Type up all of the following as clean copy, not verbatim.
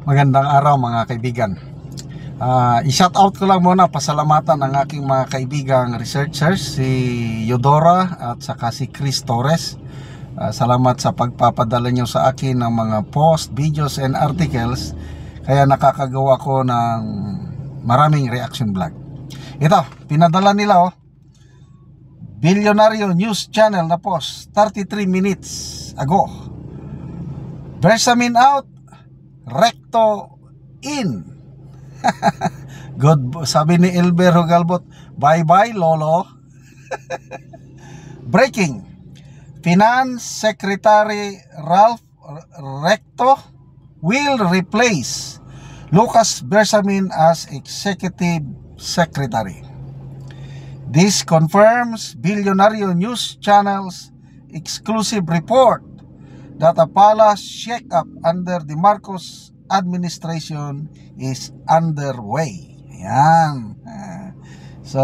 Magandang araw mga kaibigan. I-shout out ko lang muna, pasalamatan ang aking mga kaibigang researchers, si Eudora at saka si Chris Torres. Salamat sa pagpapadala nyo sa akin ng mga post, videos and articles. Kaya nakakagawa ko ng maraming reaction vlog. Ito, pinadala nila Bilyonaryo News Channel na post 33 minutes ago. Bersamin out, recto in. Good, sabi ni Elber Galbot, bye bye lolo. Breaking, Finance Secretary Ralph Recto will replace Lucas Bersamin as Executive Secretary. This confirms Bilyonaryo News Channel's exclusive report that a palace shake-up under the Marcos administration is underway. Ayan. So,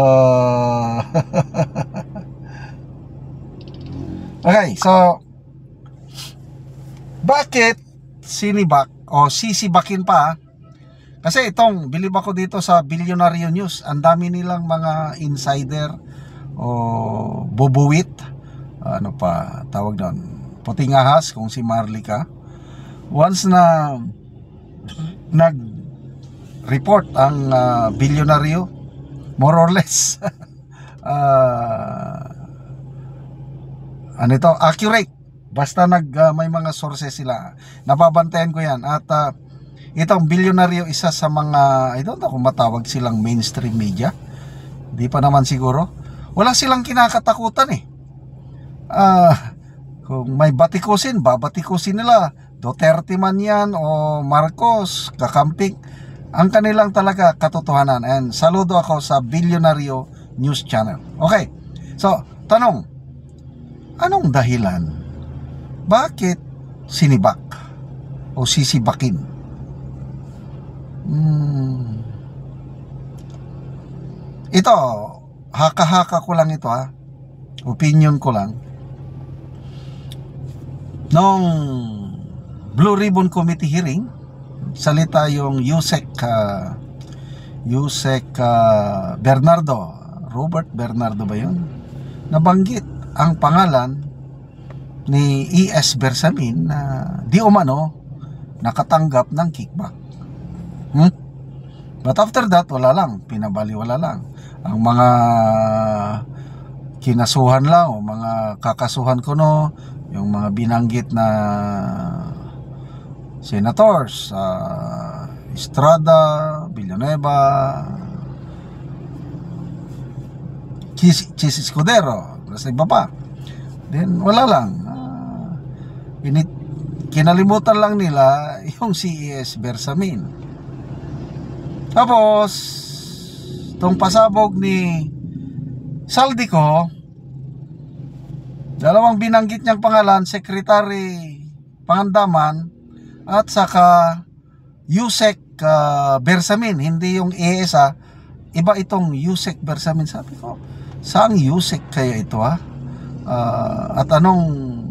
okay, so, bakit sinibak o sisibakin pa? Kasi itong, bilib ako dito sa Bilyonaryo News, ang dami nilang mga insider o bubuwit, ano pa tawag doon, puting ahas kung si Marlica. Once na nag-report ang bilyonaryo, more or less ano ito, accurate, basta may mga sources sila, nababantayan ko yan. At itong bilyonaryo, isa sa mga, I don't know kung matawag silang mainstream media, di pa naman siguro, wala silang kinakatakutan eh. Kung may batikusin, babatikusin nila. Duterte man yan o Marcos, kakamping. Ang kanilang talaga katotohanan. And saludo ako sa Bilyonaryo News Channel. Okay, so tanong, anong dahilan? Bakit sinibak o sisibakin? Ito, haka-haka ko lang ito opinion ko lang. Nung Blue Ribbon Committee hearing, salita yung Yusek Bernardo, Robert Bernardo ba yun? Nabanggit ang pangalan ni E.S. Bersamin na di umano nakatanggap ng kickback. But after that, wala lang, pinabaliwala lang. Ang mga kinasuhan lang o mga kakasuhan ko yung mga binanggit na senators, Estrada, Villanueva, Chis Escudero, plus iba pa. Then wala lang, kinalimutan lang nila yung CES Bersamin. Tapos itong pasabog ni Saldico, dalawang binanggit niyang pangalan, Secretary Pangandaman at saka Yusek Bersamin, hindi yung ES iba itong Yusek Bersamin. Sabi ko, saang Yusek kaya ito at anong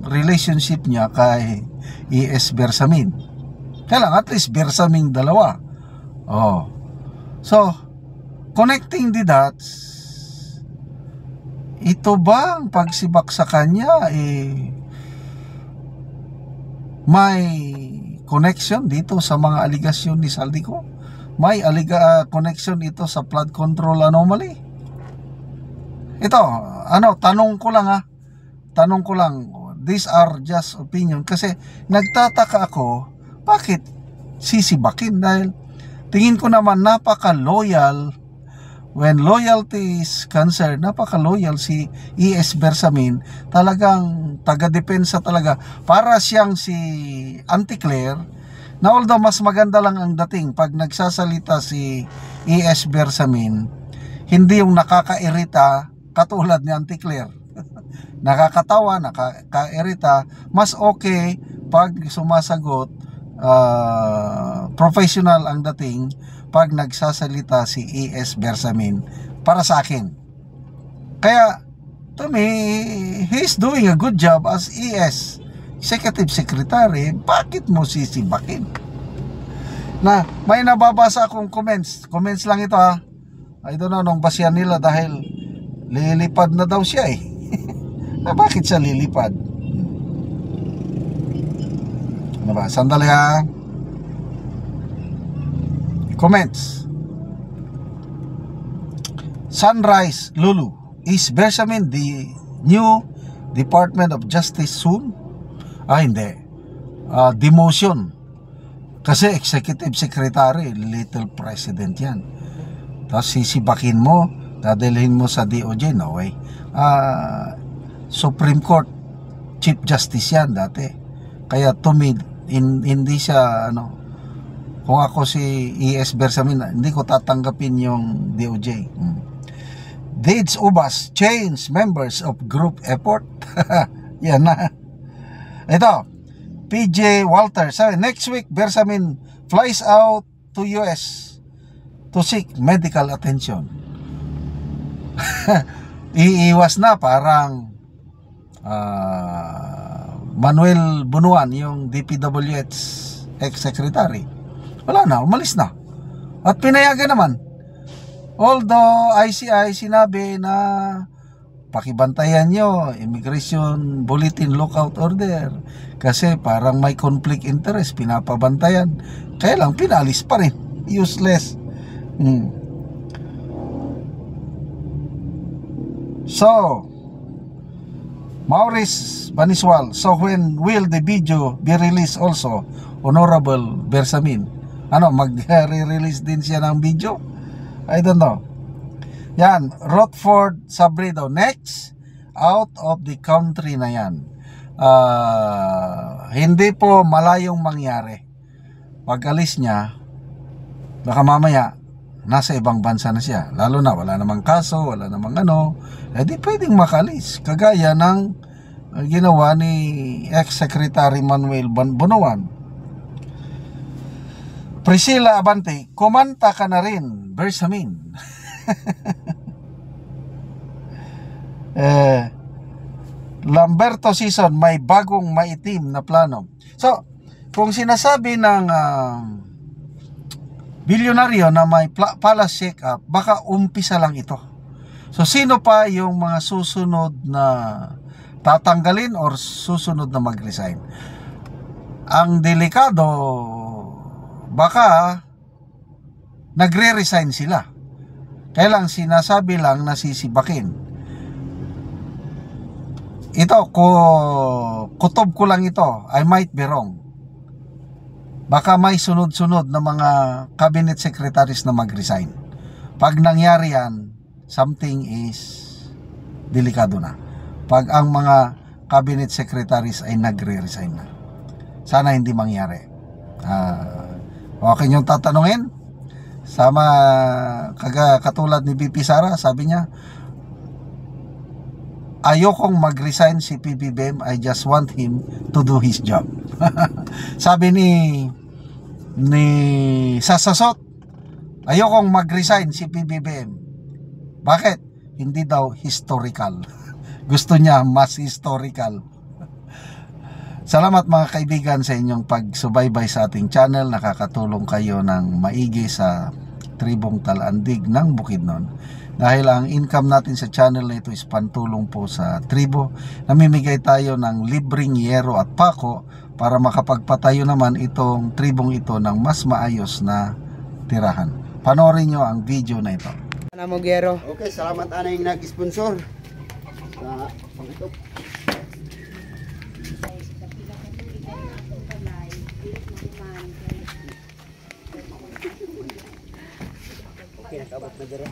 relationship niya kay ES Bersamin? Kaya lang, at least Bersamin dalawa. So, connecting the dots, ito ba ang pagsibak sa kanya may connection dito sa mga aligasyon ni Saldico? May connection ito sa flood control anomaly? Ito, tanong ko lang, these are just opinion, kasi nagtataka ako bakit sisibakin, dahil tingin ko naman napaka-loyal. When loyalty is concerned, napaka-loyal si E.S. Bersamin. Talagang taga-depensa talaga. Para siyang si Auntie Claire, na although mas maganda lang ang dating pag nagsasalita si E.S. Bersamin, hindi yung nakakairita katulad ni Auntie Claire. Nakakatawa, nakakairita. Mas okay pag sumasagot, professional ang dating pag nagsasalita si E.S. Bersamin, para sa akin. Kaya to me, he's doing a good job as ES Executive Secretary. Bakit mo sisibakin? Na may nababasa akong comments lang ito ha. I don't know nung basihan nila dahil lilipad na daw siya eh. Bakit siya lilipad? Ano ba? Sandali ha. Comments. Sunrise Lulu, is Bersamin the new Department of Justice soon? Hindi. Demotion. Kasi Executive Secretary, Little President yan. Tapos sisibakin mo, dadalhin mo sa DOJ, no way. Supreme Court Chief Justice yan dati. Kaya to me, hindi siya, kung ako si E.S. Bersamin, hindi ko tatanggapin yung DOJ. Deeds Ubas, change members of group effort. Yan na. Ito, PJ Walter, sabi, next week, Bersamin flies out to US to seek medical attention. Iiwas na, parang Manuel Bunuan, yung DPWH ex-secretary. Wala na, umalis na. At pinayagan naman. Although ICI sinabi na pakibantayan nyo, Immigration Bulletin Lookout Order, kasi parang may conflict interest, pinapabantayan. Kaya lang, pinalis pa rin. Useless. So, Maurice Baniswal, so when will the video be released also, Honorable Bersamin? Mag-re-release din siya ng video? I don't know. Yan, Rutherford Sabredo, next, out of the country na yan. Hindi po malayong mangyari. Pag alis niya, baka mamaya, nasa ibang bansa na siya. Lalo na, wala namang kaso, wala namang di pwedeng makalis. Kagaya ng ginawa ni ex-secretary Manuel Bunuan. Priscilla Abante, kumanta ka na rin, Bersamin. Lamberto Season, may bagong maitim na plano. So, kung sinasabi ng bilyonaryo na may palace shake-up, baka umpisa lang ito. So, sino pa yung mga susunod na tatanggalin or susunod na mag-resign? Ang delikado, baka nagre-resign sila. Kaya lang sinasabi lang na sisibakin. Ito, kutob ko lang ito. I might be wrong. Baka may sunod-sunod na mga cabinet secretaries na mag-resign. Pag nangyari yan, something is delikado na. Pag ang mga cabinet secretaries ay nagre-resign na. Sana hindi mangyari. Okay niyong tatanungin? Sama katulad ni BP Sara, sabi niya, ayokong mag-resign si PBBM, I just want him to do his job. Sabi ni Sasasot, ayokong mag-resign si PBBM. Bakit? Hindi daw historical. Gusto niya mas historical. Salamat mga kaibigan sa inyong pagsubaybay sa ating channel. Nakakatulong kayo ng maigi sa tribong Talandig ng Bukidnon. Dahil ang income natin sa channel na ito is pantulong po sa tribo. Namimigay tayo ng libreng yero at pako para makapagpatayo naman itong tribong ito ng mas maayos na tirahan. Panoorin nyo ang video na ito. Okay, salamat anay nag-sponsor sa pangito. Okay, nakabot na dito.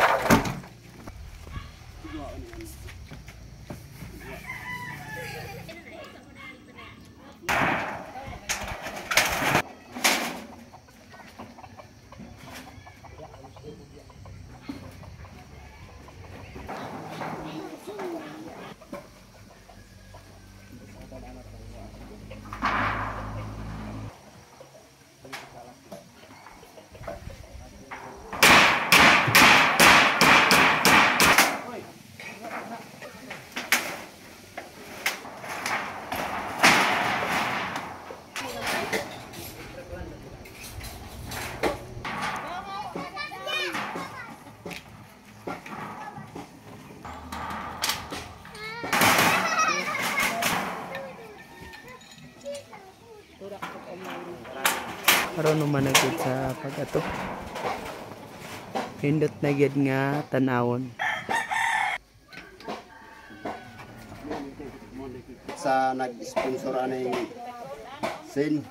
Karon naman na gid sa pag-ato. Hindot na gid nga tanawon. Sa nag-sponsor aning Sin